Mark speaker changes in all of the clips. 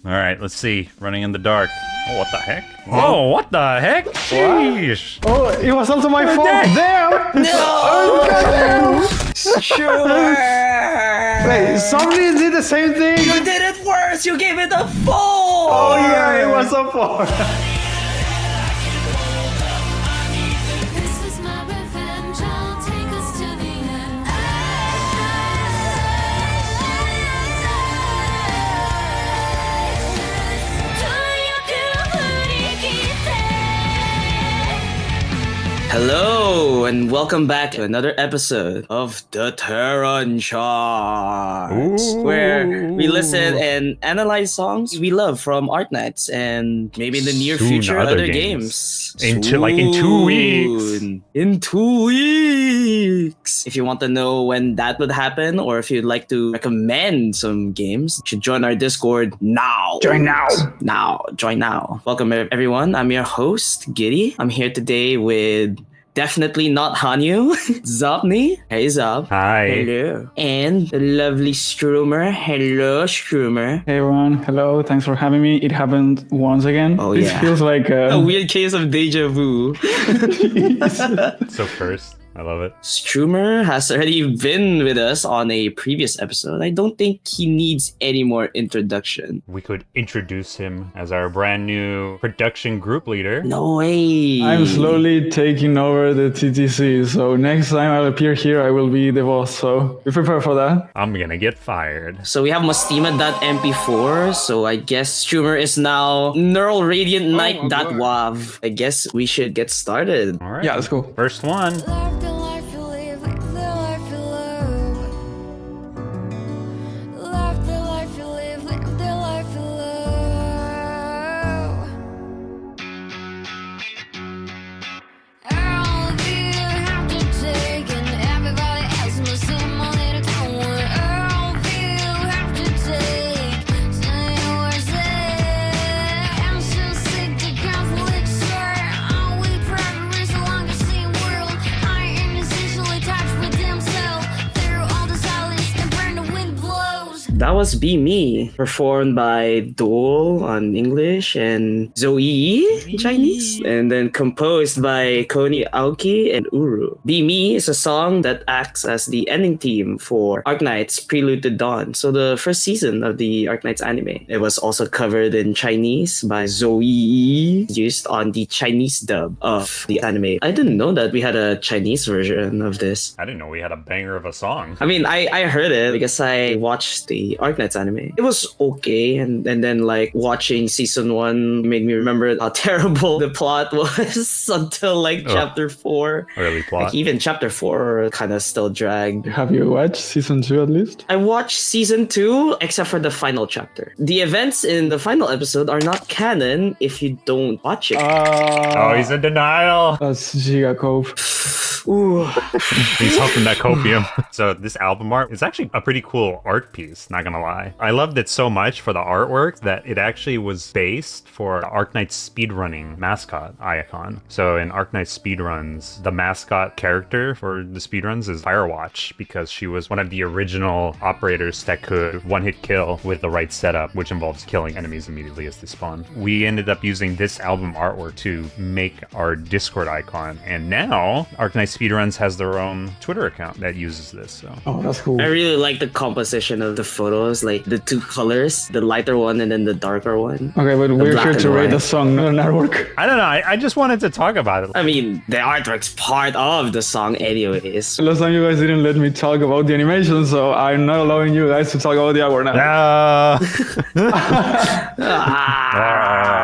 Speaker 1: All right, let's see. Running in the dark. Oh, what the heck? Oh, what the heck? Sheesh.
Speaker 2: Oh, it was also my fault. Damn!
Speaker 3: No! Sure!
Speaker 2: Wait, somebody did the same thing?
Speaker 3: You did it worse! You gave it a 4!
Speaker 2: Oh yeah, it was a 4.
Speaker 4: This is my revenge. I'll take us to the end.
Speaker 3: Hello, and welcome back to another episode of the Terran Charts, where we listen and analyze songs we love from Arknights and maybe in the near
Speaker 1: Soon
Speaker 3: future
Speaker 1: other
Speaker 3: other
Speaker 1: games.
Speaker 3: games.
Speaker 1: Like in 2 weeks.
Speaker 3: In 2 weeks. If you want to know when that would happen, or if you'd like to recommend some games, you should join our Discord now.
Speaker 2: Join now.
Speaker 3: Join now. Welcome everyone. I'm your host, Giddy. I'm here today with definitely not Hanyu, Zopni. Hey Zop.
Speaker 1: Hi.
Speaker 3: Hello. And the lovely Stroomer. Hello, Stroomer.
Speaker 2: Hey everyone, hello. Thanks for having me. It happened once again.
Speaker 3: Oh,
Speaker 2: this
Speaker 3: yeah.
Speaker 2: feels like
Speaker 3: A weird case of deja vu.
Speaker 1: So cursed. I love it.
Speaker 3: Stroomer has already been with us on a previous episode. I don't think he needs any more introduction.
Speaker 1: We could introduce him as our brand new production group leader.
Speaker 3: No way.
Speaker 2: I'm slowly taking over the TTC, so next time I'll appear here, I will be the boss. So be prepared for that.
Speaker 1: I'm gonna get fired.
Speaker 3: So we have Mastima.mp4, so I guess Stroomer is now Neural Radiant Knight.wav. I guess we should get started.
Speaker 1: All right.
Speaker 2: Yeah, let's go.
Speaker 1: First one.
Speaker 4: Live the life you live, live the life you love. Live the life you live, live the life you love. All of you have to take, and everybody else must see money to come with. All of you have to take, say what's it? I'm so sick to Catholic swear. All we predators along the same world. I am essentially touched with themselves. Through all the silence and burn the wind blows.
Speaker 3: That was Be Me, performed by Dole on English and Zoe in Chinese, and then composed by Koni Aoki and Uru. Be Me is a song that acts as the ending theme for Arknights Prelude to Dawn, so the first season of the Arknights anime. It was also covered in Chinese by Zoe, used on the Chinese dub of the anime. I didn't know that we had a Chinese version of this.
Speaker 1: I didn't know we had a banger of a song.
Speaker 3: I mean, I heard it because I watched the Arknights anime. It was okay, and then like watching season 1 made me remember how terrible the plot was until like chapter 4.
Speaker 1: Early plot.
Speaker 3: Like even chapter 4 kind of still dragged.
Speaker 2: Have you watched season 2 at least?
Speaker 3: I watched season 2 except for the final chapter. The events in the final episode are not canon if you don't watch it.
Speaker 1: Oh, he's in denial.
Speaker 2: That's Giga Cope.
Speaker 3: Ooh.
Speaker 1: He's huffing that copium. So this album art is actually a pretty cool art piece, not gonna lie. I loved it so much for the artwork that it actually was based for Arknights speedrunning mascot icon. So in Arknights speedruns, the mascot character for the speedruns is Firewatch, because she was one of the original operators that could one-hit kill with the right setup, which involves killing enemies immediately as they spawn. We ended up using this album artwork to make our Discord icon, and now Arknights Speedruns has their own Twitter account that uses this. So
Speaker 2: Oh, that's cool.
Speaker 3: I really like the composition of the photos, like the two colors, the lighter one and then the darker one.
Speaker 2: Okay, but we're
Speaker 3: black
Speaker 2: here
Speaker 3: and
Speaker 2: to rate
Speaker 3: white.
Speaker 2: the song, not an artwork.
Speaker 1: I don't know. I just wanted to talk about it.
Speaker 3: I mean, the artwork's part of the song anyways.
Speaker 2: Last time you guys didn't let me talk about the animation, so I'm not allowing you guys to talk about the artwork now.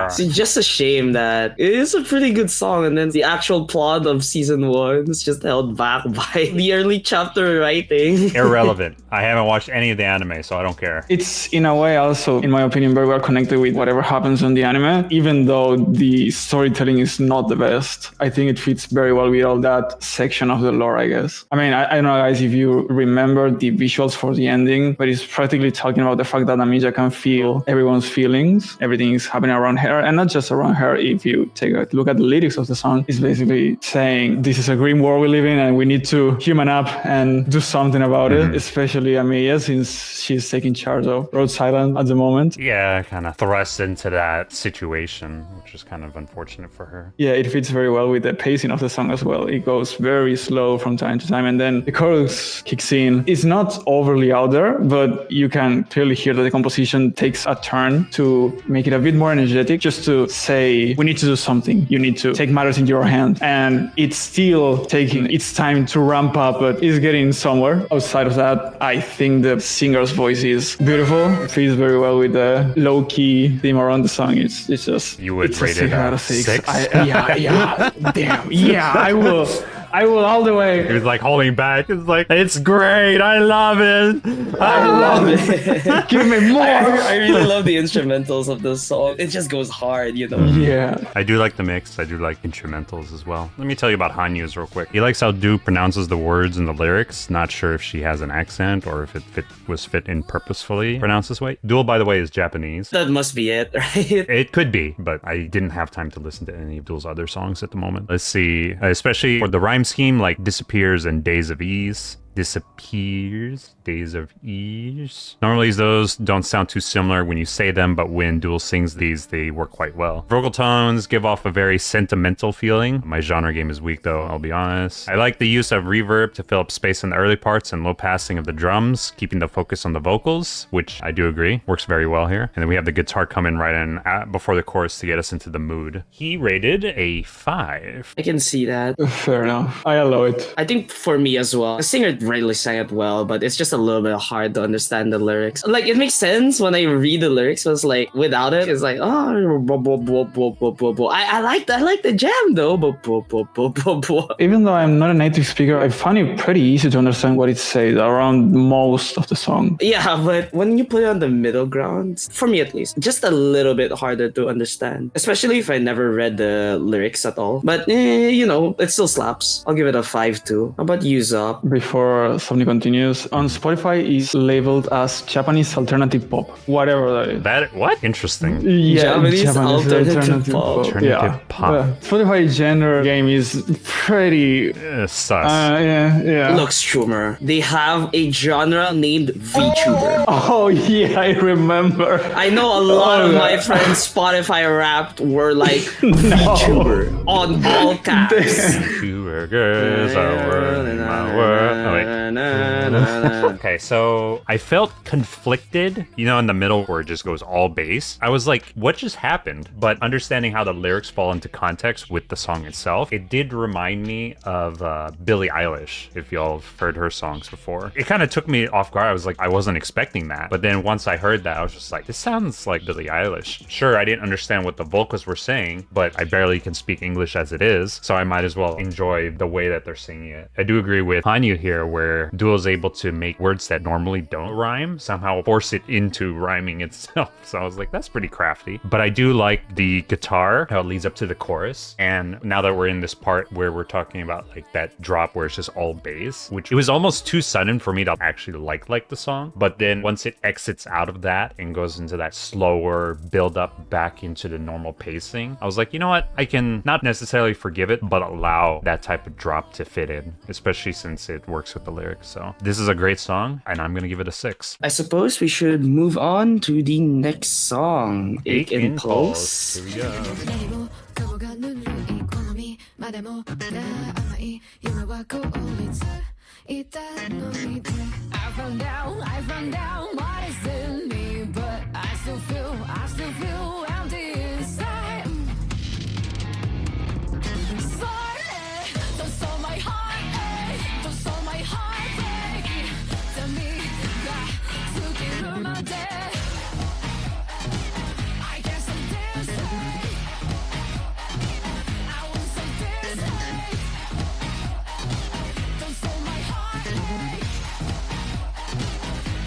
Speaker 3: It's just a shame that it is a pretty good song, and then the actual plot of season 1 is just held back by the early chapter writing.
Speaker 1: Irrelevant. I haven't watched any of the anime, so I don't care.
Speaker 2: It's in a way also, in my opinion, very well connected with whatever happens on the anime, even though the storytelling is not the best. I think it fits very well with all that section of the lore, I guess. I mean, I don't know, guys, if you remember the visuals for the ending, but it's practically talking about the fact that Amicia can feel everyone's feelings. Everything is happening around her, and not just around her. If you take a look at the lyrics of the song, it's basically saying this is a grim world we live in, and we need to human up and do something about it, especially Amaya, since she's taking charge of Rhodes Island at the moment.
Speaker 1: Yeah, kind of thrust into that situation, which is kind of unfortunate for her.
Speaker 2: Yeah, it fits very well with the pacing of the song as well. It goes very slow from time to time, and then the chorus kicks in. It's not overly out there, but you can clearly hear that the composition takes a turn to make it a bit more energetic, just to say, we need to do something. You need to take matters into your hand. And it's still taking its time to ramp up, but it's getting somewhere. Outside of that, I think the singer's voice is beautiful. It fits very well with the low-key theme around the song. It's just...
Speaker 1: You would
Speaker 2: it's
Speaker 1: rate it a 6?
Speaker 2: Yeah. Damn. Yeah, I will all the way.
Speaker 1: He was like holding back. It's like, it's great. I love it.
Speaker 3: I love it.
Speaker 2: Give me more.
Speaker 3: I really love the instrumentals of this song. It just goes hard, you know.
Speaker 2: Yeah.
Speaker 1: I do like the mix. I do like instrumentals as well. Let me tell you about Hanyu's real quick. He likes how Du pronounces the words in the lyrics. Not sure if she has an accent or if it was fit in purposefully pronounced this way. Duel, by the way, is Japanese.
Speaker 3: That must be it, right?
Speaker 1: It could be, but I didn't have time to listen to any of Duel's other songs at the moment. Let's see, especially for the rhyme scheme, like Disappears and Days of Ease. Disappears, Days of Ease. Normally those don't sound too similar when you say them, but when Duel sings these, they work quite well. Vocal tones give off a very sentimental feeling. My genre game is weak though, I'll be honest. I like the use of reverb to fill up space in the early parts and low passing of the drums, keeping the focus on the vocals, which I do agree works very well here. And then we have the guitar come in right in before the chorus to get us into the mood. He rated a 5.
Speaker 3: I can see that.
Speaker 2: Fair enough. I allow it.
Speaker 3: I think for me as well, the singer really sang it well, but it's just a little bit hard to understand the lyrics. Like, it makes sense when I read the lyrics, but it's like, without it, it's like, oh, blah, blah, blah, blah, blah, blah, blah. I like the jam though, blah, blah, blah, blah, blah, blah.
Speaker 2: Even though I'm not a native speaker, I find it pretty easy to understand what it says around most of the song.
Speaker 3: Yeah, but when you put it on the middle ground, for me at least, just a little bit harder to understand, especially if I never read the lyrics at all. But, you know, it still slaps. I'll give it a 5 too. How about you, Zop?
Speaker 2: Before Somni continues, on Spotify is labeled as Japanese alternative pop, whatever that is.
Speaker 1: That, what? Interesting.
Speaker 2: Yeah,
Speaker 3: Japanese alternative pop.
Speaker 1: Alternative pop.
Speaker 2: Spotify genre game is pretty
Speaker 1: Sus.
Speaker 2: yeah.
Speaker 3: Look, Strumer, they have a genre named VTuber.
Speaker 2: Oh yeah, I remember.
Speaker 3: I know a lot of my friends Spotify Wrapped were like VTuber on all caps.
Speaker 1: Two girls are worth my worth. Oh, wait. Okay, so I felt conflicted, you know, in the middle where it just goes all bass. I was like, what just happened? But understanding how the lyrics fall into context with the song itself, it did remind me of Billie Eilish, if y'all have heard her songs before. It kind of took me off guard. I was like, I wasn't expecting that. But then once I heard that, I was just like, this sounds like Billie Eilish. Sure, I didn't understand what the vocals were saying, but I barely can speak English as it is, so I might as well enjoy the way that they're singing it. I do agree with Hanyu here, where Duel's able to make words that normally don't rhyme, somehow force it into rhyming itself. So I was like, that's pretty crafty. But I do like the guitar, how it leads up to the chorus. And now that we're in this part where we're talking about like that drop where it's just all bass, which it was almost too sudden for me to actually like the song. But then once it exits out of that and goes into that slower build up back into the normal pacing, I was like, you know what? I can not necessarily forgive it, but allow that type of drop to fit in, especially since it works with the lyrics. So this is a great song, and I'm gonna give it a 6.
Speaker 3: I suppose we should move on to the next song, Ache in Pulse.
Speaker 1: Here we go.
Speaker 4: 何もかもがぬるい好みまでも甘い夢は効率いたのに I found out what is in me but I still feel empty inside Sorry, don't stole my heart don't stole my heartbreak Tell me that took it through my day I guess I'm dancing I want some dancing Don't stole my heartbreak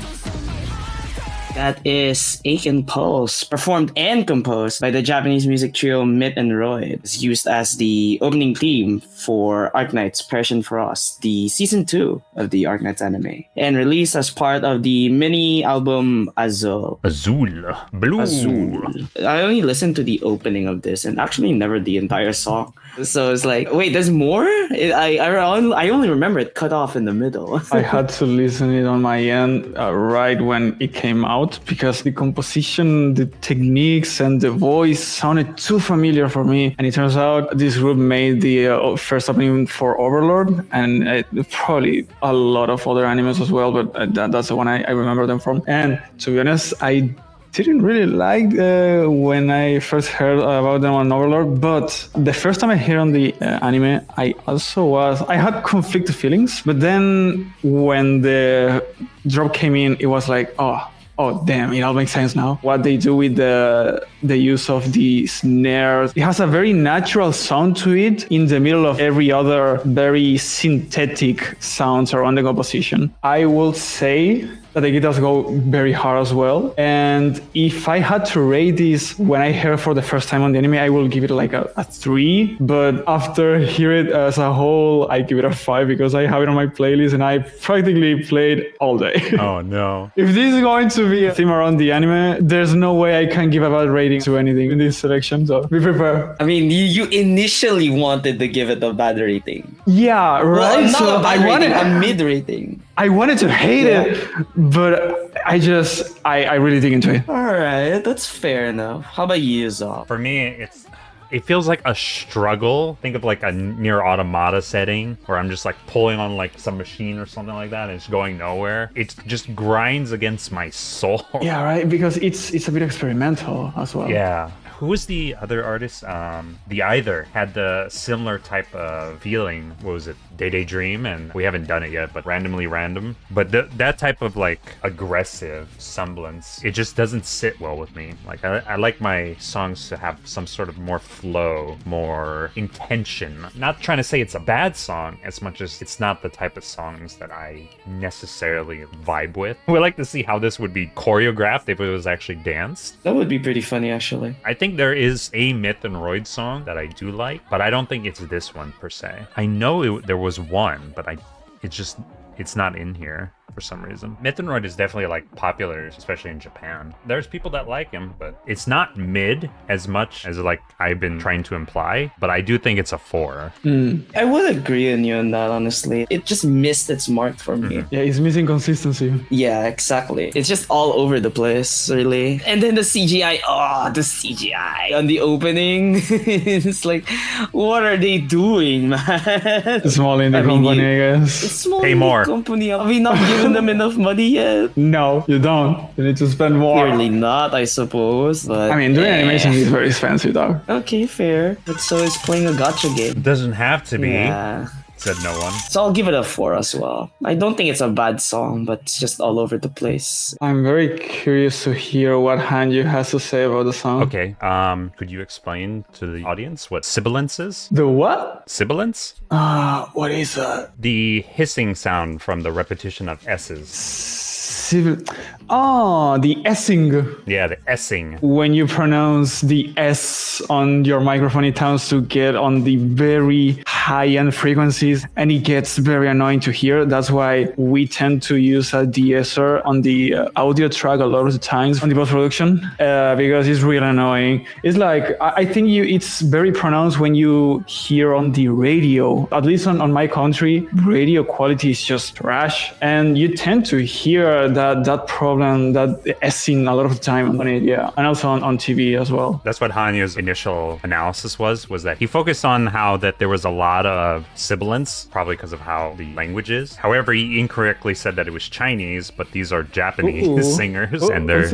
Speaker 4: Don't stole my heartbreak
Speaker 3: That is Ache and Pulse, performed and composed by the Japanese music trio Myth and Royd. It's used as the opening theme for Arknights Persian Frost, the season 2 of the Arknights anime, and released as part of the mini album Azul.
Speaker 1: Azul. Blue.
Speaker 3: Azul. I only listened to the opening of this and actually never the entire song. So it's like, wait, there's more? I only remember it cut off in the middle.
Speaker 2: I had to listen it on my end right when it came out because the composition, the techniques, and the voice sounded too familiar for me. And it turns out this group made the first opening for Overlord and probably a lot of other animes as well, but that's the one I remember them from. And to be honest, I didn't really like when I first heard about them on Overlord, but the first time I heard on the anime, I had conflicted feelings, but then when the drop came in, it was like, oh damn, it all makes sense now. What they do with the use of the snares, it has a very natural sound to it in the middle of every other very synthetic sounds around the composition. I will say that the guitars go very hard as well. And if I had to rate this when I heard for the first time on the anime, I will give it like a 3. But after hearing it as a whole, I give it a 5 because I have it on my playlist and I practically played all day.
Speaker 1: Oh no.
Speaker 2: If this is going to be a theme around the anime, there's no way I can give a bad rating to anything in this selection. So be prepared.
Speaker 3: I mean, you initially wanted to give it a bad rating.
Speaker 2: Yeah, right.
Speaker 3: Well, not
Speaker 2: so
Speaker 3: a bad rating, a mid rating.
Speaker 2: I wanted to hate it, but I really dig into it.
Speaker 3: All right, that's fair enough. How about you, Zop?
Speaker 1: For me, it feels like a struggle. Think of like a near automata setting where I'm just like pulling on like some machine or something like that and it's going nowhere. It just grinds against my soul.
Speaker 2: Yeah, right, because it's a bit experimental as well.
Speaker 1: Yeah. Who was the other artist? The Either had the similar type of feeling. What was it? Day Dream, and we haven't done it yet, but Randomly Random. But that type of like aggressive semblance, it just doesn't sit well with me. Like I like my songs to have some sort of more flow, more intention. Not trying to say it's a bad song as much as it's not the type of songs that I necessarily vibe with. We like to see how this would be choreographed if it was actually danced.
Speaker 3: That would be pretty funny, actually.
Speaker 1: I think there is a Myth and Royd song that I do like, but I don't think it's this one per se. I know there was one, but it's not in here for some reason. Myth and Royd is definitely like popular, especially in Japan. There's people that like him, but it's not mid as much as like I've been trying to imply, but I do think it's a 4.
Speaker 3: I would agree on you on that, honestly. It just missed its mark for me.
Speaker 2: Yeah, it's missing consistency.
Speaker 3: Yeah, exactly. It's just all over the place, really. And then the CGI, the CGI on the opening. It's like, what are they doing, man?
Speaker 2: Small indie company, I guess.
Speaker 3: Small
Speaker 1: Pay more.
Speaker 3: company. Are we not giving them enough money yet?
Speaker 2: No, you don't. You need to spend more.
Speaker 3: Clearly not, I suppose. But
Speaker 2: I mean, doing animation is very expensive, though.
Speaker 3: Okay, fair. But so is playing a gacha game.
Speaker 1: It doesn't have to be,
Speaker 3: Yeah.
Speaker 1: said no one.
Speaker 3: So I'll give it a 4 as well. I don't think it's a bad song, but it's just all over the place.
Speaker 2: I'm very curious to hear what Hanyu has to say about the song.
Speaker 1: Okay, could you explain to the audience what sibilance is?
Speaker 2: The what?
Speaker 1: Sibilance?
Speaker 2: What is that?
Speaker 1: The hissing sound from the repetition of S's.
Speaker 2: The essing.
Speaker 1: Yeah, the essing.
Speaker 2: When you pronounce the S on your microphone, it tends to get on the very high-end frequencies, and it gets very annoying to hear. That's why we tend to use a de-esser on the audio track a lot of the times on the post-production, because it's really annoying. It's like, I think it's very pronounced when you hear on the radio. At least on my country, radio quality is just trash, and you tend to hear that problem, that S-ing a lot of the time on it, yeah. And also on TV as well.
Speaker 1: That's what Hanyu's initial analysis was that he focused on how that there was a lot of sibilance, probably because of how the language is. However, he incorrectly said that it was Chinese, but these are Japanese singers, and they're...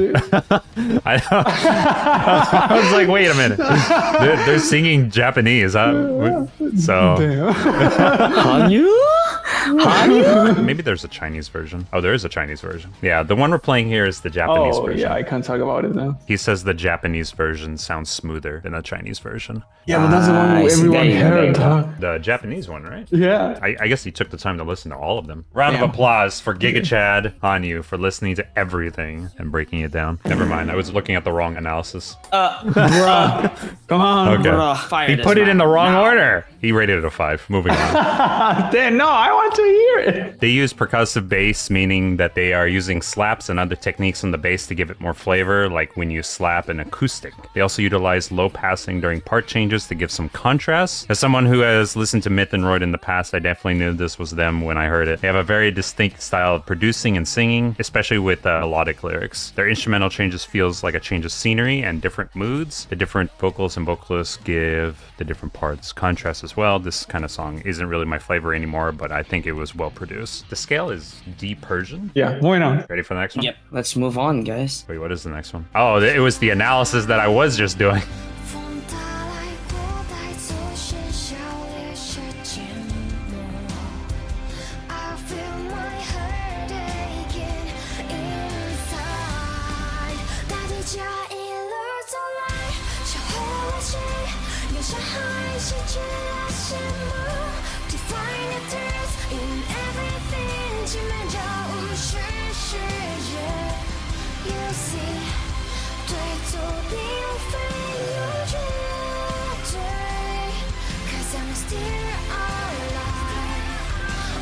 Speaker 1: I was like, wait a minute. They're singing Japanese. So...
Speaker 3: Hanyu?
Speaker 1: Maybe there's a Chinese version. Oh, there is a Chinese version. Yeah, the one we're playing here is the Japanese
Speaker 2: Oh,
Speaker 1: version.
Speaker 2: yeah, I can't talk about it now.
Speaker 1: He says the Japanese version sounds smoother than the Chinese version.
Speaker 2: Yeah, but that's the one
Speaker 3: I see.
Speaker 2: everyone
Speaker 3: There you go, there you
Speaker 2: heard.
Speaker 3: go.
Speaker 2: Huh?
Speaker 1: The Japanese one, right?
Speaker 2: Yeah.
Speaker 1: I guess he took the time to listen to all of them. Round
Speaker 2: Yeah.
Speaker 1: of applause for Giga Chad Hanyu for listening to everything and breaking it down. Never mind, I was looking at the wrong analysis.
Speaker 2: Bruh. Come on.
Speaker 1: Okay.
Speaker 3: Bruh, fire
Speaker 1: He
Speaker 3: this
Speaker 1: put it
Speaker 3: man.
Speaker 1: in the wrong
Speaker 3: Now.
Speaker 1: order. He rated it a 5. Moving on.
Speaker 2: Then, no, I want to hear it.
Speaker 1: They use percussive bass, meaning that they are using slaps and other techniques on the bass to give it more flavor, like when you slap an acoustic. They also utilize low passing during part changes to give some contrast. As someone who has listened to Myth and Roid in the past, I definitely knew this was them when I heard it. They have a very distinct style of producing and singing, especially with melodic lyrics. Their instrumental changes feels like a change of scenery and different moods. The different vocals and vocalists give the different parts contrast as well. This kind of song isn't really my flavor anymore, but I think it was well produced. The scale is D Persian.
Speaker 2: Yeah, moving on.
Speaker 1: Ready for the next one?
Speaker 3: Yep, let's move on, guys.
Speaker 1: Wait, what is the next one? Oh, it was the analysis that I was just doing.
Speaker 4: 风它来过，带走喧嚣烈士缄默。I feel my heart aching inside。大地家一路走来，消化了谁？留下海失去了什么 ？Define the truth in everything， 去面照无视世界。You see。对错并非有绝对 ，'Cause I'm still alive.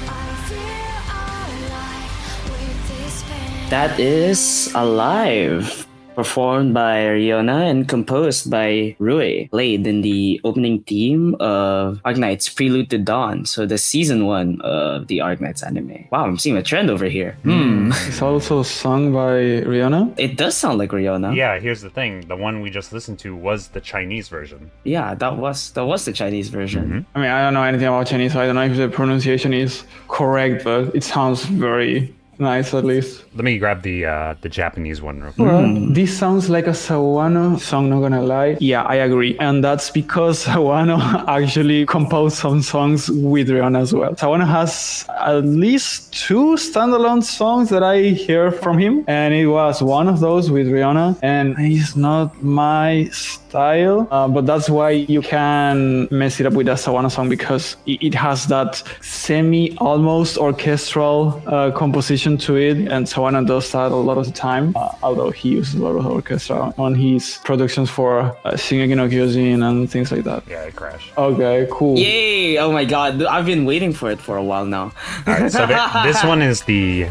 Speaker 4: I feel alive with this pain.
Speaker 3: That is Alive, performed by Riona and composed by Rui, played in the opening theme of Arknights Prelude to Dawn, so the season 1 of the Arknights anime. Wow, I'm seeing a trend over here.
Speaker 2: It's also sung by Rihanna.
Speaker 3: It does sound like Riona.
Speaker 1: Yeah, here's the thing. The one we just listened to was the Chinese version.
Speaker 3: Yeah, that was the Chinese version.
Speaker 2: I mean, I don't know anything about Chinese, so I don't know if the pronunciation is correct, but it sounds very nice at least.
Speaker 1: Let me grab the Japanese one real quick.
Speaker 2: Well, this sounds like a Sawano song, not gonna lie. Yeah, I agree. And that's because Sawano actually composed some songs with Rihanna as well. Sawano has at least 2 standalone songs that I hear from him, and it was one of those with Rihanna, and it's not my style, but that's why you can mess it up with a Sawano song because it has that semi-almost orchestral composition to it, and Sawano does that a lot of the time, although he uses a lot of orchestra on his productions for Shingeki no Kyojin and things like that.
Speaker 1: Yeah, it crashed.
Speaker 2: Okay, cool.
Speaker 3: Yay! Oh my god, I've been waiting for it for a while now.
Speaker 1: All right, so this one is the...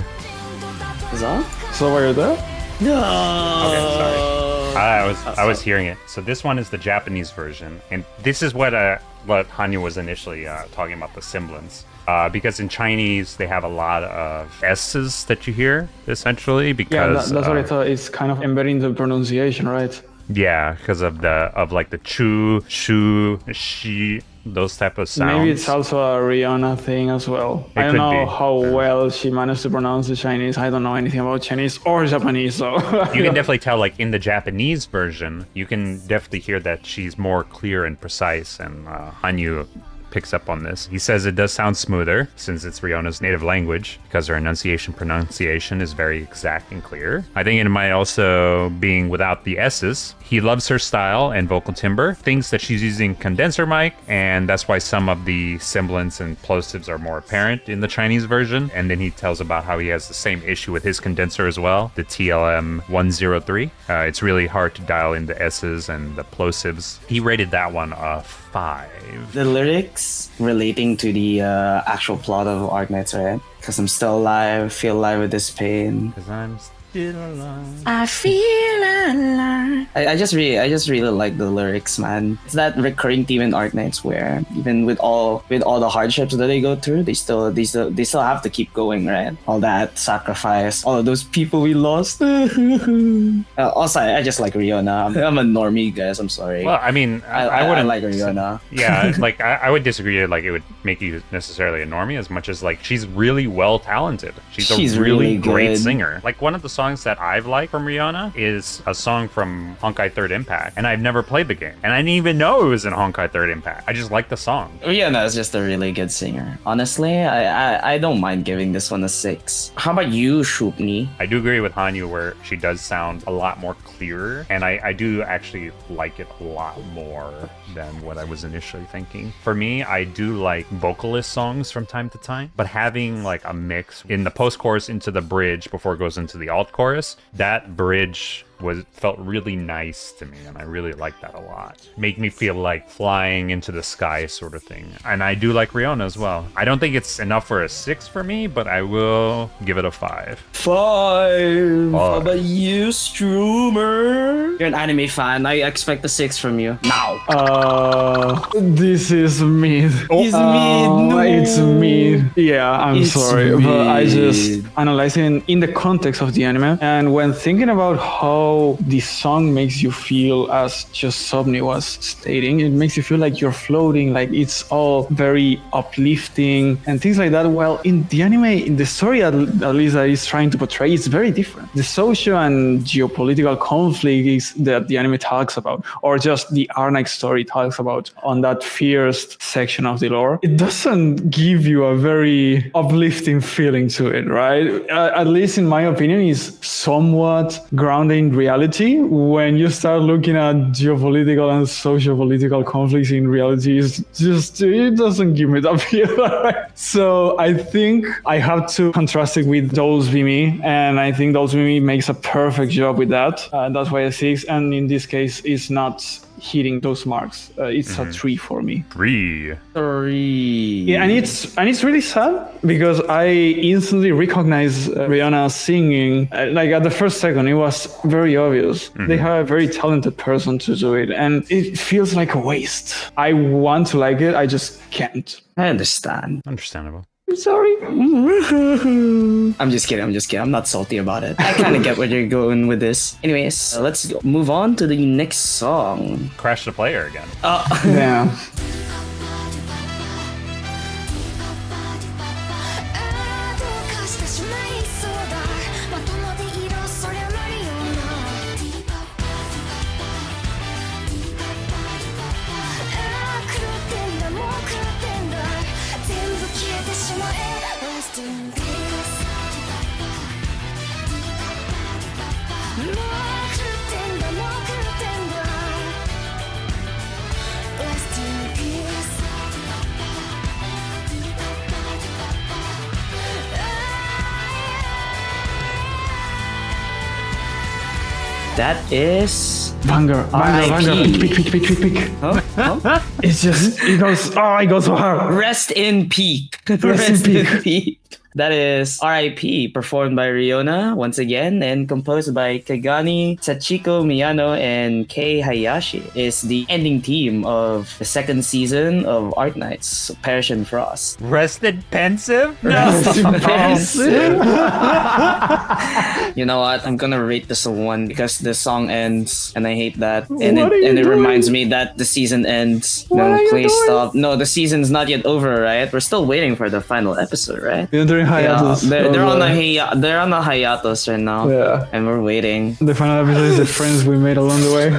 Speaker 3: Is that?
Speaker 2: So where are there?
Speaker 3: No.
Speaker 1: Okay, sorry. I was hearing it. So this one is the Japanese version, and this is what Hanyu was initially talking about, the semblance. Because in Chinese they have a lot of S's that you hear essentially
Speaker 2: Yeah,
Speaker 1: because
Speaker 2: that's what I thought. It's kind of embedding the pronunciation, right?
Speaker 1: yeah, because of the chu, shu, shi, those type of sounds.
Speaker 2: Maybe it's also a Rihanna thing as well.
Speaker 1: It
Speaker 2: I don't
Speaker 1: could
Speaker 2: know
Speaker 1: be.
Speaker 2: how well she managed to pronounce the Chinese. I don't know anything about Chinese or Japanese, so
Speaker 1: You can definitely tell, like in the Japanese version, you can definitely hear that she's more clear and precise, and Hanyu picks up on this. He says it does sound smoother since it's Riona's native language because her pronunciation is very exact and clear. I think it might also being without the S's. He loves her style and vocal timbre, thinks that she's using condenser mic, and that's why some of the semblance and plosives are more apparent in the Chinese version. And then he tells about how he has the same issue with his condenser as well, the TLM 103. It's really hard to dial in the S's and the plosives. He rated that one a 5.
Speaker 3: The lyrics relating to the actual plot of Arknights, right? Because I'm still alive, feel alive with this pain.
Speaker 1: Because I'm still alive.
Speaker 3: I feel alive. I just really like the lyrics, man. It's that recurring theme in Arknights where even with all the hardships that they go through, they still have to keep going, right? All that sacrifice, all of those people we lost. Also, I just like Riona. I'm a normie, guys. I'm sorry.
Speaker 1: Well, I mean,
Speaker 3: I
Speaker 1: wouldn't
Speaker 3: like Riona.
Speaker 1: Yeah, like I would disagree. Like it would make you necessarily a normie as much as like she's really well talented. She's a
Speaker 3: She's
Speaker 1: really
Speaker 3: really
Speaker 1: great
Speaker 3: good.
Speaker 1: singer. Like one of the songs songs that I've liked from Rihanna is a song from Honkai Third Impact, and I've never played the game, and I didn't even know it was in Honkai Third Impact. I just like the song.
Speaker 3: Rihanna is just a really good singer. Honestly, I don't mind giving this one a 6. How about you, Shupni?
Speaker 1: I do agree with Hanyu where she does sound a lot more clearer, and I do actually like it a lot more than what I was initially thinking. For me, I do like vocalist songs from time to time, but having like a mix in the post-chorus into the bridge before it goes into the alt-chorus, that bridge felt really nice to me, and I really like that a lot. Made me feel like flying into the sky sort of thing. And I do like Rihanna as well. I don't think it's enough for a 6 for me, but I will give it a 5.
Speaker 3: 5. How about you, Stroomer? You're an anime fan. I expect a 6 from you. Now.
Speaker 2: This is mid.
Speaker 3: It's mid. No.
Speaker 2: It's mid. Yeah, I'm
Speaker 3: It's
Speaker 2: sorry, but I just
Speaker 3: mid.
Speaker 2: analyzing in the context of the anime, and when thinking about how the song makes you feel, as just Sobni was stating, it makes you feel like you're floating, like it's all very uplifting and things like that. Well, in the anime, in the story at least that is trying to portray, it's very different. The social and geopolitical conflict is that the anime talks about, or just the Arknights story talks about on that first section of the lore, it doesn't give you a very uplifting feeling to it, right? At least in my opinion, is somewhat grounded in reality. When you start looking at geopolitical and socio-political conflicts in reality, it doesn't give me that feel. So I think I have to contrast it with Dolls Vimy, and I think Dolls Vimy makes a perfect job with that. That's why a 6, and in this case, it's not hitting those marks. It's a 3 for me.
Speaker 1: 3.
Speaker 3: 3.
Speaker 2: Yeah, and it's really sad because I instantly recognize Rihanna singing. Like at the first second, it was very obvious. They have a very talented person to do it, and it feels like a waste. I want to like it, I just can't.
Speaker 3: I understand.
Speaker 1: Understandable.
Speaker 3: I'm sorry. I'm just kidding. I'm not salty about it. I kind of get where you're going with this. Anyways, let's move on to the next song.
Speaker 1: Crash the player again.
Speaker 2: Yeah.
Speaker 4: どうかしてしまいそうだまともで色そりゃないよな狂ってんだもう狂ってんだ全部消えてしまえ Rest in peace もう狂ってんだもう狂ってんだ Rest in peace
Speaker 3: That is
Speaker 2: Banger.
Speaker 3: R.I.P.
Speaker 2: Pick.
Speaker 3: Huh?
Speaker 2: It goes so hard.
Speaker 3: Rest in peak.
Speaker 2: Rest in
Speaker 3: peak. That is R.I.P. performed by Riona once again and composed by Kagani, Sachiko Miyano, and Kei Hayashi. Is the ending theme of the second season of Arknights Perish in Frost.
Speaker 1: Rested pensive?
Speaker 2: Rest in peace.
Speaker 3: You know what? I'm gonna rate this a 1 because the song ends and I hate that. And
Speaker 2: What are
Speaker 3: it
Speaker 2: you doing?
Speaker 3: reminds me that the season ends.
Speaker 2: What are
Speaker 3: No,
Speaker 2: you
Speaker 3: please
Speaker 2: doing?
Speaker 3: stop. No, the season's not yet over, right? We're still waiting for the final episode, right?
Speaker 2: They're during hiatus.
Speaker 3: They're on a hiatus right now.
Speaker 2: Yeah.
Speaker 3: And we're waiting.
Speaker 2: The final episode is the friends we made along the way.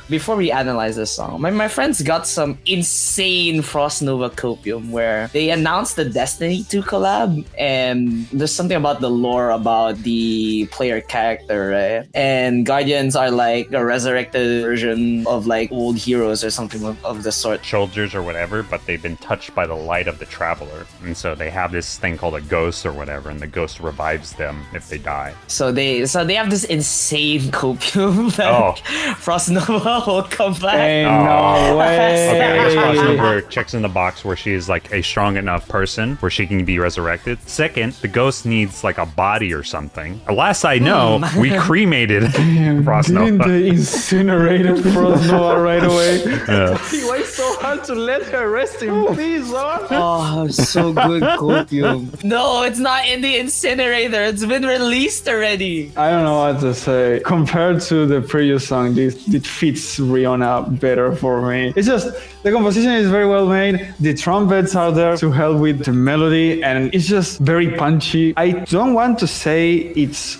Speaker 3: Before we analyze this song, my friends got some insane Frost Nova copium where they announced the Destiny 2 collab, and there's something about the lore about the player character, right? And Guardians are like a resurrected version of like old heroes or something of the sort.
Speaker 1: Soldiers or whatever, but they've been touched by the light of the traveler. And so they have this thing called a ghost or whatever, and the ghost revives them if they die.
Speaker 3: So they have this insane copium that Frost Nova will come back.
Speaker 2: Hey, no way.
Speaker 1: Okay, I guess Crossover checks in the box where she is like a strong enough person where she can be resurrected. Second, the ghost needs like a body or something. Last I know, we cremated Frost
Speaker 2: Didn't
Speaker 1: Nova.
Speaker 2: they incinerate Frost Nova right away?
Speaker 1: Yeah.
Speaker 2: Why so hard to let her rest in peace, huh?
Speaker 3: Oh, so good copium. No, it's not in the incinerator. It's been released already.
Speaker 2: I don't know what to say. Compared to the previous song, it fits fits Rihanna better for me. It's just the composition is very well made. The trumpets are there to help with the melody, and it's just very punchy. I don't want to say it's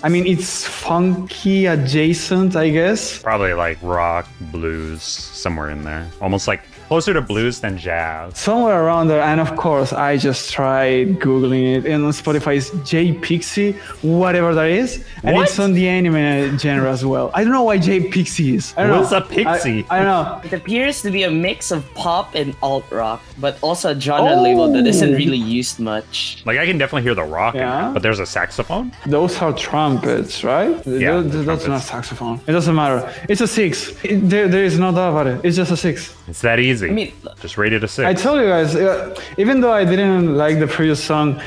Speaker 2: funky adjacent, I guess.
Speaker 1: Probably like rock, blues, somewhere in there. Almost like closer to blues than jazz.
Speaker 2: Somewhere around there, and of course, I just tried Googling it, and on Spotify it's J Pixie, whatever that is, and
Speaker 1: What?
Speaker 2: it's on the anime genre as well. I don't know why J Pixie is. I don't
Speaker 1: What's
Speaker 2: know.
Speaker 1: a pixie?
Speaker 2: I don't know.
Speaker 3: It appears to be a mix of pop and alt rock, but also a genre label that isn't really used much.
Speaker 1: Like I can definitely hear the rock in
Speaker 2: Yeah.
Speaker 1: it, but there's a saxophone?
Speaker 2: Those are trumpets, right?
Speaker 1: Yeah,
Speaker 2: That's not
Speaker 1: trumpets.
Speaker 2: saxophone. It doesn't matter. It's a 6. There is no doubt about it. It's just a 6.
Speaker 1: It's that easy.
Speaker 3: I mean,
Speaker 1: just rate it a 6.
Speaker 2: I told you guys, even though I didn't like the previous song,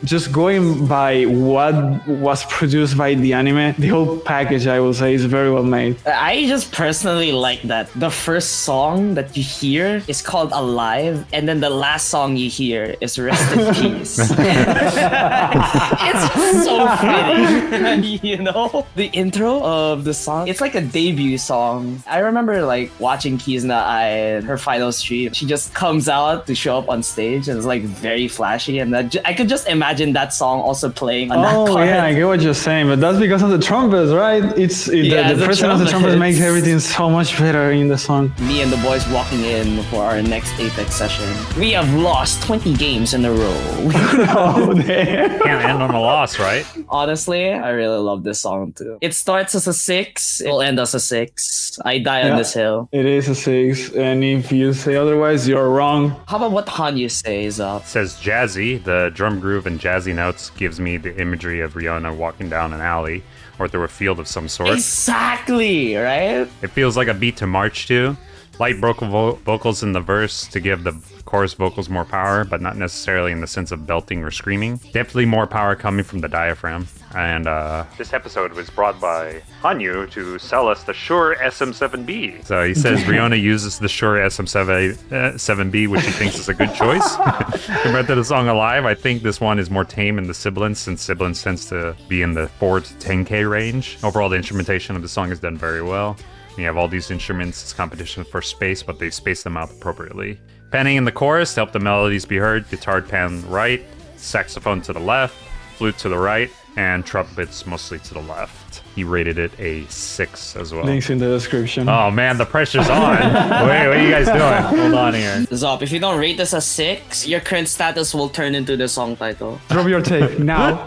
Speaker 2: just going by what was produced by the anime, the whole package, I will say, is very well made.
Speaker 3: I just personally like that the first song that you hear is called Alive, and then the last song you hear is Rest in Peace. It's just so fitting, you know? The intro of the song, it's like a debut song. I remember like watching Kizuna Ai, her final stream. She just comes out to show up on stage, and it's like very flashy, and I could just imagine that song also playing on that
Speaker 2: Oh
Speaker 3: card.
Speaker 2: yeah, I get what you're saying, but that's because of the trumpets, right?
Speaker 3: Yeah,
Speaker 2: the
Speaker 3: the
Speaker 2: presence of the trumpets
Speaker 3: trumpets.
Speaker 2: makes everything so much better in the song.
Speaker 3: Me and the boys walking in for our next Apex session. We have lost 20 games in a row.
Speaker 2: Oh, there.
Speaker 1: Can't end on a loss, right?
Speaker 3: Honestly, I really love this song too. It starts as a 6, it will end as a 6. I die on
Speaker 2: Yeah.
Speaker 3: this hill.
Speaker 2: It is a 6, and if you say otherwise, you're wrong.
Speaker 3: How about what Hanyu says?
Speaker 1: It says jazzy. The drum groove and jazzy notes gives me the imagery of Rihanna walking down an alley or through a field of some sort.
Speaker 3: Exactly, right?
Speaker 1: It feels like a beat to march to. Light vocals in the verse to give the chorus vocals more power, but not necessarily in the sense of belting or screaming. Definitely more power coming from the diaphragm. And this episode was brought by Hanyu to sell us the Shure SM7B. So he says Rihanna uses the Shure SM7B, which he thinks is a good choice. Compared to the song Alive, I think this one is more tame in the sibilance, since sibilance tends to be in the 4 to 10K range. Overall, the instrumentation of the song is done very well. You have all these instruments, it's competition for space, but they space them out appropriately. Panning in the chorus to help the melodies be heard, guitar pan right, saxophone to the left, flute to the right, and trumpets mostly to the left. He rated it a 6 as well.
Speaker 2: Links in the description.
Speaker 1: Oh man, the pressure's on. Wait, what are you guys doing? Hold on here.
Speaker 3: Zop, if you don't rate this a 6, your current status will turn into the song title.
Speaker 2: Drop your take now.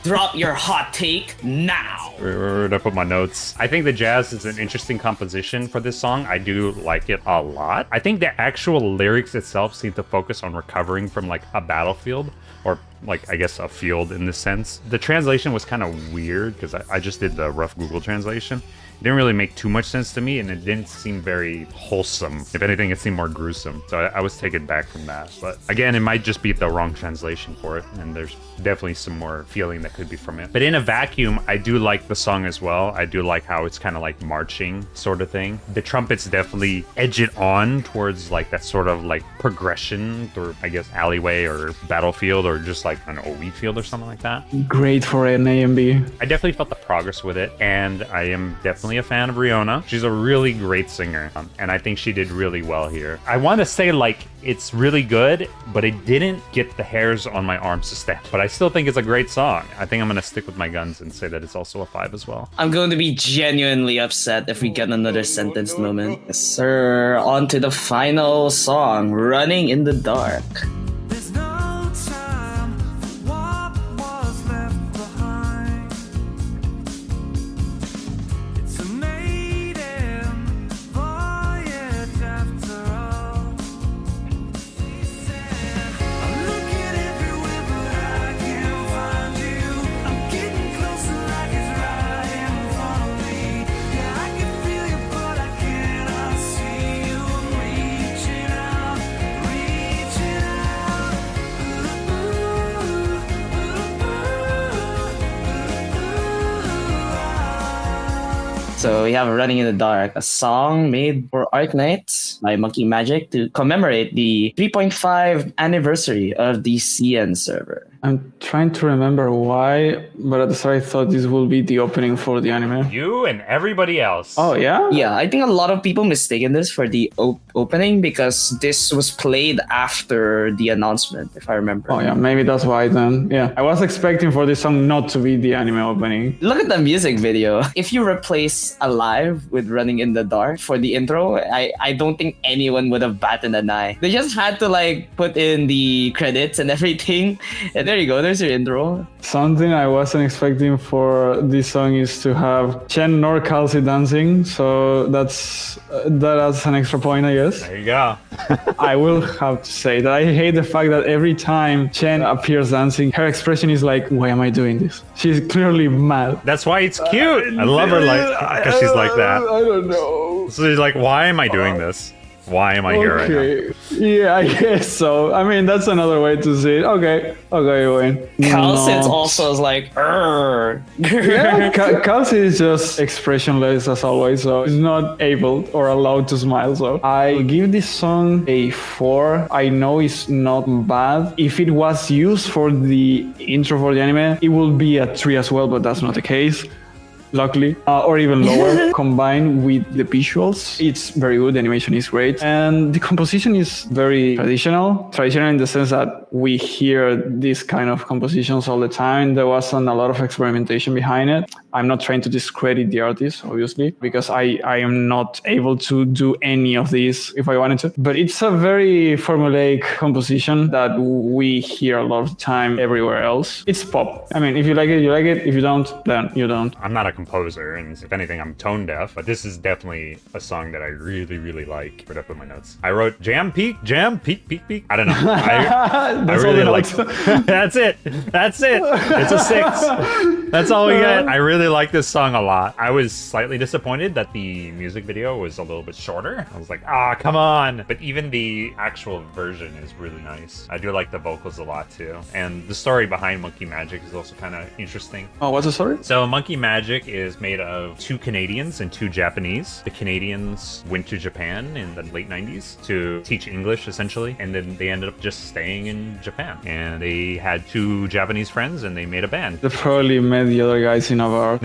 Speaker 3: Drop your hot take now.
Speaker 1: Where did I put my notes? I think the jazz is an interesting composition for this song. I do like it a lot. I think the actual lyrics itself seem to focus on recovering from like a battlefield, or like I guess a field in this sense. The translation was kind of weird because I just did the rough Google translation. It didn't really make too much sense to me, and it didn't seem very wholesome. If anything, it seemed more gruesome. So I was taken back from that. But again, it might just be the wrong translation for it, and there's definitely some more feeling that could be from it. But in a vacuum, I do like the song as well. I do like how it's kind of like marching sort of thing. The trumpets definitely edge it on towards like that sort of like progression through, I guess, alleyway or battlefield or just like an wheat field or something like that.
Speaker 2: Great for an A and B.
Speaker 1: I definitely felt the progress with it, and I am definitely a fan of Rihanna. She's a really great singer, and I think she did really well here. I want to say like it's really good, but it didn't get the hairs on my arms to stand. But I still think it's a great song. I think I'm going to stick with my guns and say that it's also a 5 as well.
Speaker 3: I'm going to be genuinely upset if we get another sentence moment. Yes, sir. On to the final song, Running in the Dark.
Speaker 5: There's no time for what was left behind. It's a maiden voyage after all. I'm looking everywhere, but I can't find you. I'm getting closer, like it's right in front of me. Yeah, I can feel you, but I cannot see you. I'm reaching out, reaching out.
Speaker 3: So we have Running in the Dark, a song made for Arknights by Monkey Magic to commemorate the 3.5 anniversary of the CN server.
Speaker 2: I'm trying to remember why, but at the start I thought this will be the opening for the anime.
Speaker 1: You and everybody else.
Speaker 2: Oh yeah?
Speaker 3: Yeah, I think a lot of people mistaken this for the opening because this was played after the announcement, if I remember.
Speaker 2: Oh yeah, maybe that's why then. Yeah, I was expecting for this song not to be the anime opening.
Speaker 3: Look at the music video. If you replace Alive with Running in the Dark for the intro, I don't think anyone would have batted an eye. They just had to like put in the credits and everything. And there you go, there's your intro.
Speaker 2: Something I wasn't expecting for this song is to have Chen nor Kelsey dancing, so that's an extra point, I guess.
Speaker 1: There you go.
Speaker 2: I will have to say that I hate the fact that every time Chen appears dancing, her expression is like, why am I doing this? She's clearly mad.
Speaker 1: That's why it's cute. I love her like because she's like that.
Speaker 2: I don't know.
Speaker 1: So she's like, why am I doing this? Why am I here right now?
Speaker 2: Okay. Yeah, I guess so. I mean, that's another way to see it. Okay, you win.
Speaker 3: Calcit's
Speaker 2: No.
Speaker 3: also is like, "Arr."
Speaker 2: Yeah, Kelsey is just expressionless as always, so he's not able or allowed to smile. So I give this song a 4. I know it's not bad. If it was used for the intro for the anime, it will be a 3 as well, but that's not the case. Luckily, or even lower, combined with the visuals. It's very good, the animation is great, and the composition is very traditional in the sense that we hear these kind of compositions all the time. There wasn't a lot of experimentation behind it. I'm not trying to discredit the artist, obviously, because I am not able to do any of these if I wanted to, but it's a very formulaic composition that we hear a lot of the time everywhere else. It's pop. I mean, if you like it, you like it. If you don't, then you don't.
Speaker 1: I'm not a composer, and if anything, I'm tone deaf, but this is definitely a song that I really, really like. Put up in my notes. I wrote jam, peak, peak. I don't know. I really like That's it. It's a 6. That's all we get. I really like this song a lot. I was slightly disappointed that the music video was a little bit shorter. I was like, come on. But even the actual version is really nice. I do like the vocals a lot too. And the story behind Monkey Magic is also kind of interesting.
Speaker 2: Oh, what's the story?
Speaker 1: So Monkey Magic is made of 2 Canadians and 2 Japanese. The Canadians went to Japan in the late 90s to teach English, essentially, and then they ended up just staying in Japan. And they had 2 Japanese friends, and they made a band.
Speaker 2: They probably met the other guys in a bar.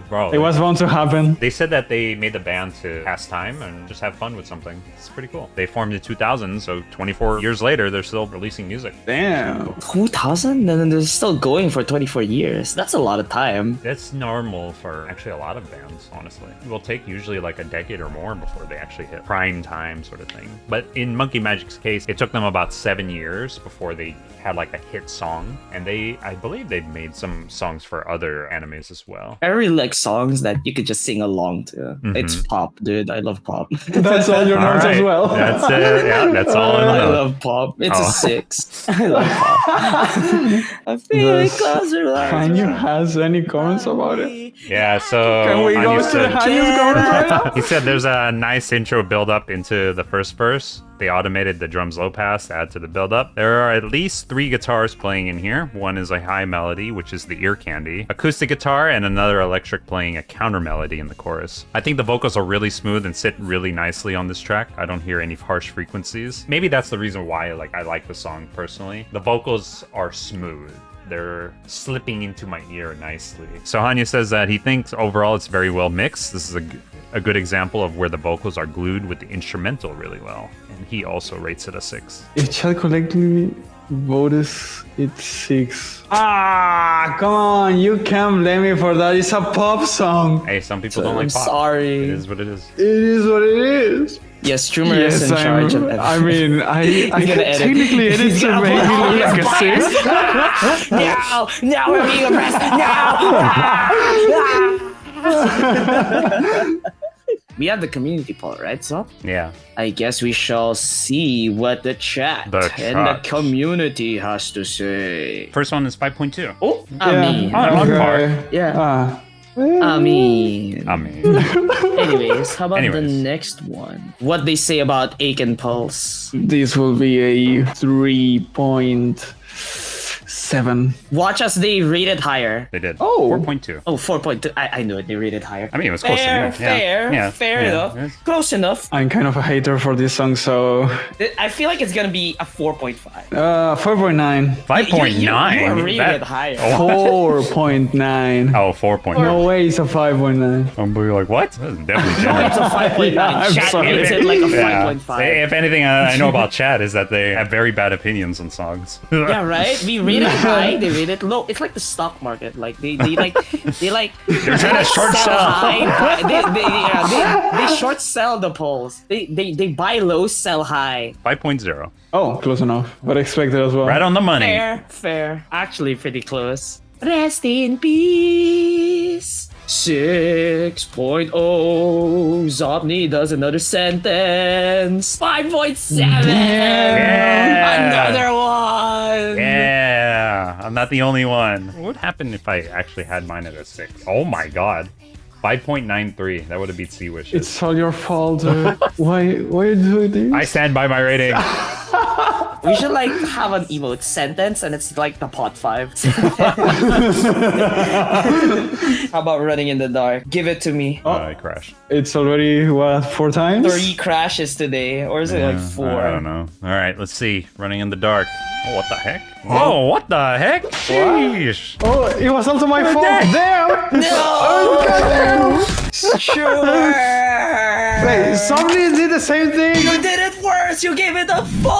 Speaker 1: Bro,
Speaker 2: It was bound to happen.
Speaker 1: they said that they made the band to pass time and just have fun with something. It's pretty cool. They formed in 2000, so 24 years later, they're still releasing music.
Speaker 2: Damn.
Speaker 3: 2000? And then they're still going for 24 years. That's a lot of time.
Speaker 1: That's normal for actually a lot of bands, honestly. It will take usually like a decade or more before they actually hit prime time sort of thing. But in Monkey Magic's case, it took them about 7 years before they had like a hit song. And I believe they've made some songs for other animes as well.
Speaker 3: I really like songs that you could just sing along to. It's pop, dude. I love pop.
Speaker 2: That's all your notes as well.
Speaker 1: That's it. Yeah, that's all in
Speaker 3: I
Speaker 1: the note.
Speaker 3: love pop. It's
Speaker 1: Oh.
Speaker 3: a 6. I love pop. I feel
Speaker 2: Does
Speaker 3: closer.
Speaker 2: Hanyu has any comments about it?
Speaker 1: Yeah, so
Speaker 2: Can we go
Speaker 1: Hanyu
Speaker 2: to
Speaker 1: said-
Speaker 2: Hanyu's comments right now?
Speaker 1: he said there's a nice intro build up into the first verse. They automated the drums low pass to add to the build up. There are at least 3 guitars playing in here. One is a high melody, which is the ear candy, acoustic guitar, and another electric playing a counter melody in the chorus. I think the vocals are really smooth and sit really nicely on this track. I don't hear any harsh frequencies. Maybe that's the reason why I like the song personally. The vocals are smooth. They're slipping into my ear nicely. So Hanyu says that he thinks overall it's very well mixed. This is a good example of where the vocals are glued with the instrumental really well. And he also rates it a 6.
Speaker 2: If chat collectively voted it 6. Come on, you can't blame me for that. It's a pop song.
Speaker 1: Hey, some people don't
Speaker 3: I'm
Speaker 1: like pop.
Speaker 3: sorry.
Speaker 1: It is what it is.
Speaker 2: It is what it is.
Speaker 3: Yes, Trumer is in charge of everything.
Speaker 2: I mean, I
Speaker 3: gonna
Speaker 2: can
Speaker 3: edit.
Speaker 2: technically edit
Speaker 3: He's
Speaker 2: to
Speaker 3: gonna
Speaker 2: make
Speaker 3: put
Speaker 2: me
Speaker 3: all
Speaker 2: look like
Speaker 3: his
Speaker 2: a 6.
Speaker 3: Now we're being oppressed. Now. We have the community poll, right? So
Speaker 1: Yeah.
Speaker 3: I guess we shall see what the chat
Speaker 1: The
Speaker 3: and the
Speaker 1: chat.
Speaker 3: community has to say.
Speaker 1: First one is 5.2.
Speaker 3: Oh, I mean,
Speaker 1: on par.
Speaker 3: yeah.
Speaker 2: Ah,
Speaker 3: I mean. Anyways, how about the
Speaker 1: Anyways.
Speaker 3: next one? What they say about Ache and Pulse.
Speaker 2: this will be a 3.6. 7.
Speaker 3: Watch as they rate it higher.
Speaker 1: They did.
Speaker 2: Oh.
Speaker 1: 4.2.
Speaker 3: Oh, 4.2. I knew it. They rated higher.
Speaker 1: I mean, it was close
Speaker 3: fair,
Speaker 1: enough. Yeah.
Speaker 3: fair
Speaker 1: Yeah.
Speaker 3: enough.
Speaker 1: Yes.
Speaker 3: Close enough.
Speaker 2: I'm kind of a hater for this song, so
Speaker 3: I feel like it's gonna be a 4.5.
Speaker 2: 4.9.
Speaker 1: 5.9.
Speaker 3: You are rating
Speaker 1: That-
Speaker 3: it higher.
Speaker 2: 4.9.
Speaker 1: Oh, 4.9.
Speaker 2: No way, it's a 5.9.
Speaker 1: I'm like, what? That's definitely
Speaker 3: It's
Speaker 1: generous.
Speaker 3: a 5.9.
Speaker 2: Yeah, I'm
Speaker 3: Chat
Speaker 2: sorry.
Speaker 3: rates it like a
Speaker 1: Yeah.
Speaker 3: 5.5.
Speaker 1: If anything, I know about Chad is that they have very bad opinions on songs.
Speaker 3: Yeah, right. We rate it high. They rate it low. It's like the stock market. Like they like
Speaker 1: They're trying to short sell.
Speaker 3: high. They short sell the polls. They buy low, sell high.
Speaker 1: 5.0.
Speaker 2: Oh, close enough. But expected as well.
Speaker 1: Right on the money.
Speaker 3: Fair. Actually, pretty close. Rest in peace. 6.0. Zopni does another sentence. 5.7.
Speaker 1: Yeah.
Speaker 3: Another one.
Speaker 1: Yeah, I'm not the only one. What would happen if I actually had mine at a 6? Oh my god. 5.93. That would have beat Sea Wishes.
Speaker 2: It's all your fault. Why you do this?
Speaker 1: I stand by my rating.
Speaker 3: We should like have an emote sentence and it's like the pot 5. How about running in the dark? Give it to me.
Speaker 1: I crashed.
Speaker 2: It's already, what, 4 times?
Speaker 3: 3 crashes today, or is it like 4?
Speaker 1: I don't know. All right, let's see. Running in the dark. Oh, what the heck? Oh, what the heck? Sheesh.
Speaker 2: Oh, it was also my fault. Damn!
Speaker 3: No! Sure!
Speaker 2: Wait, somebody did the same thing?
Speaker 3: You did it worse! You gave it a 4!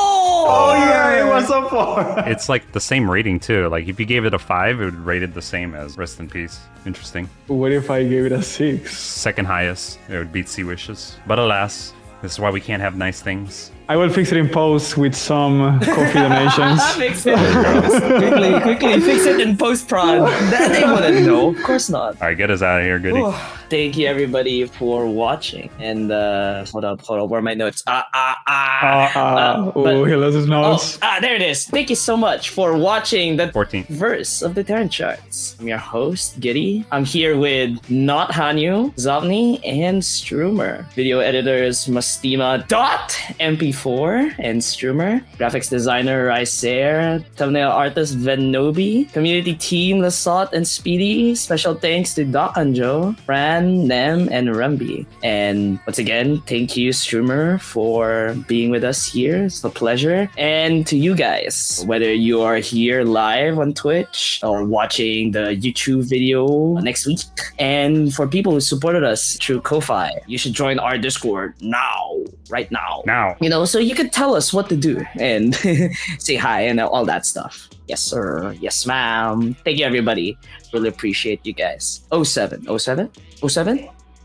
Speaker 2: Oh yeah, it was a 4.
Speaker 1: It's like the same rating too. Like if you gave it a 5, it would rate it the same as Rest in Peace. Interesting.
Speaker 2: What if I gave it a 6?
Speaker 1: Second highest. It would beat Sea Wishes. But alas, this is why we can't have nice things.
Speaker 2: I will fix it in post with some coffee donations.
Speaker 3: Fix it. quickly fix it in post-prod. That they wouldn't know. Of course not.
Speaker 1: All right, get us out of here, Goody.
Speaker 3: Thank you everybody for watching. And hold up, where are my notes?
Speaker 2: Oh,
Speaker 3: but-
Speaker 2: he lost his notes.
Speaker 3: There it is. Thank you so much for watching the
Speaker 1: 14.
Speaker 3: verse of the Terran Charts. I'm your host, Giddy. I'm here with Not Hanyu, Zopni, and Strumer. Video editors Mastima.mp4 and Strumer. Graphics designer Ricer. Thumbnail artist Venobi. Community team Lasot and Speedy. Special thanks to dokonjou, Fran, Nem, and Rumby. And once again, thank you, Strumer, for being with us here. It's a pleasure. And to you guys, whether you are here live on Twitch or watching the YouTube video next week, and for people who supported us through Ko-Fi, you should join our Discord now, right now.
Speaker 1: Now.
Speaker 3: You know, so you could tell us what to do and say hi and all that stuff. Yes, sir. Yes, ma'am. Thank you, everybody. Really appreciate you guys. 07. 07? 07?